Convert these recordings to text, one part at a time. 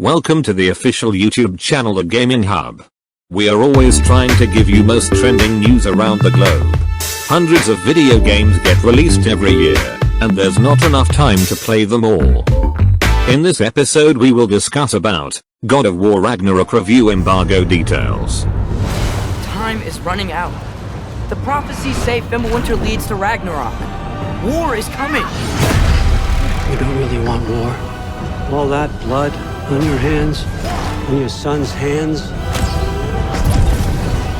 Welcome to the official YouTube channel The Gaming Hub. We are always trying to give you most trending news around the globe. Hundreds of video games get released every year, and there's not enough time to play them all. In this episode we will discuss about God of War Ragnarok review embargo details. Time is running out. The prophecies say Fimbulwinter leads to Ragnarok. War is coming. You don't really want war. All that blood on your hands, on your son's hands.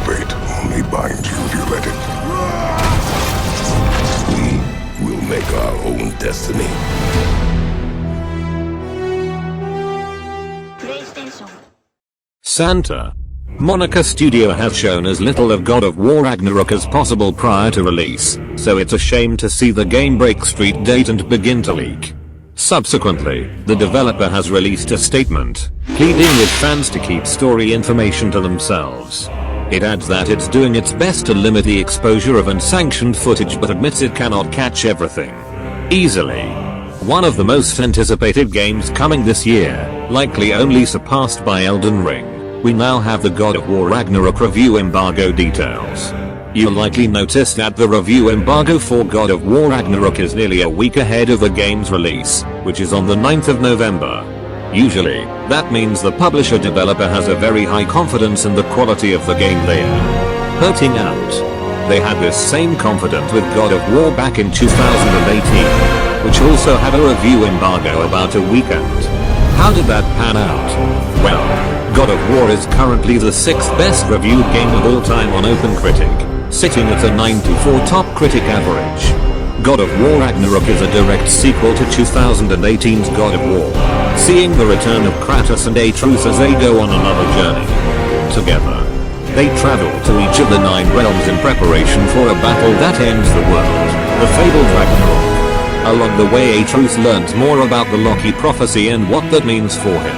Fate only binds you if you let it. We will make our own destiny. Santa Monica Studio has shown as little of God of War Ragnarok as possible prior to release, so it's a shame to see the game break street date and begin to leak. Subsequently, the developer has released a statement, pleading with fans to keep story information to themselves. It adds that it's doing its best to limit the exposure of unsanctioned footage but admits it cannot catch everything easily. One of the most anticipated games coming this year, likely only surpassed by Elden Ring. We now have the God of War Ragnarok review embargo details. You'll likely notice that the review embargo for God of War Ragnarok is nearly a week ahead of the game's release, which is on the 9th of November. Usually, that means the publisher developer has a very high confidence in the quality of the game they are putting out. They had this same confidence with God of War back in 2018, which also had a review embargo about a weekend. How did that pan out? Well, God of War is currently the 6th best reviewed game of all time on OpenCritic, sitting at a 94 top critic average. God of War Ragnarok is a direct sequel to 2018's God of War, seeing the return of Kratos and Atreus as they go on another journey. Together, they travel to each of the 9 realms in preparation for a battle that ends the world, the fabled Ragnarok. Along the way, Atreus learns more about the Loki prophecy and what that means for him.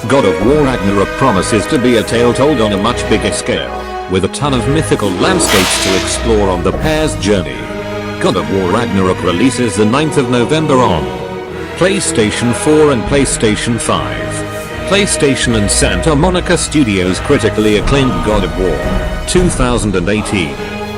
God of War Ragnarok promises to be a tale told on a much bigger scale, with a ton of mythical landscapes to explore on the pair's journey. God of War Ragnarok releases the 9th of November on PlayStation 4 and PlayStation 5. PlayStation and Santa Monica Studios' critically acclaimed God of War 2018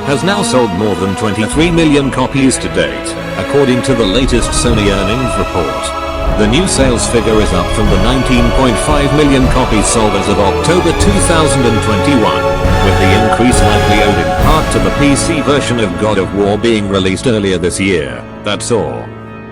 has now sold more than 23 million copies to date, according to the latest Sony earnings report. The new sales figure is up from the 19.5 million copies sold as of October 2021, with the increase likely owed in part to the PC version of God of War being released earlier this year. That's all.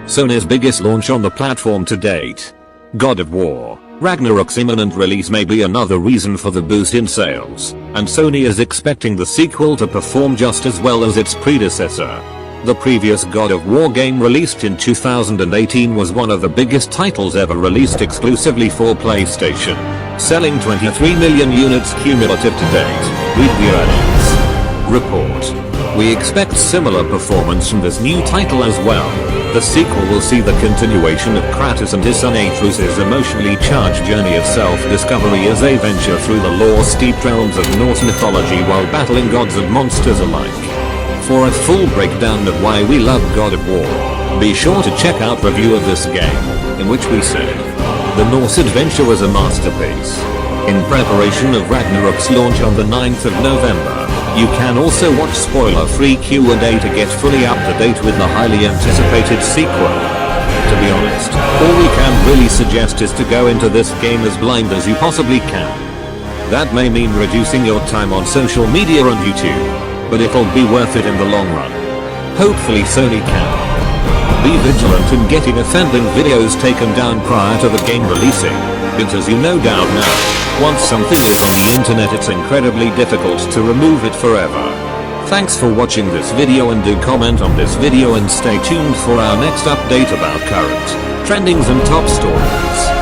Sony's biggest launch on the platform to date. God of War Ragnarok's imminent release may be another reason for the boost in sales, and Sony is expecting the sequel to perform just as well as its predecessor. The previous God of War game released in 2018 was one of the biggest titles ever released exclusively for PlayStation, selling 23 million units cumulative to date, read the earnings report. We expect similar performance from this new title as well. The sequel will see the continuation of Kratos and his son Atreus' emotionally charged journey of self-discovery as they venture through the lore-steeped realms of Norse mythology while battling gods and monsters alike. For a full breakdown of why we love God of War, be sure to check out review of this game, in which we said, the Norse adventure was a masterpiece. In preparation of Ragnarok's launch on the 9th of November, you can also watch spoiler-free Q&A to get fully up to date with the highly anticipated sequel. To be honest, all we can really suggest is to go into this game as blind as you possibly can. That may mean reducing your time on social media and YouTube, but it'll be worth it in the long run. Hopefully Sony can be vigilant in getting offending videos taken down prior to the game releasing, because you no doubt know, once something is on the internet it's incredibly difficult to remove it forever. Thanks for watching this video and do comment on this video and stay tuned for our next update about current trendings and top stories.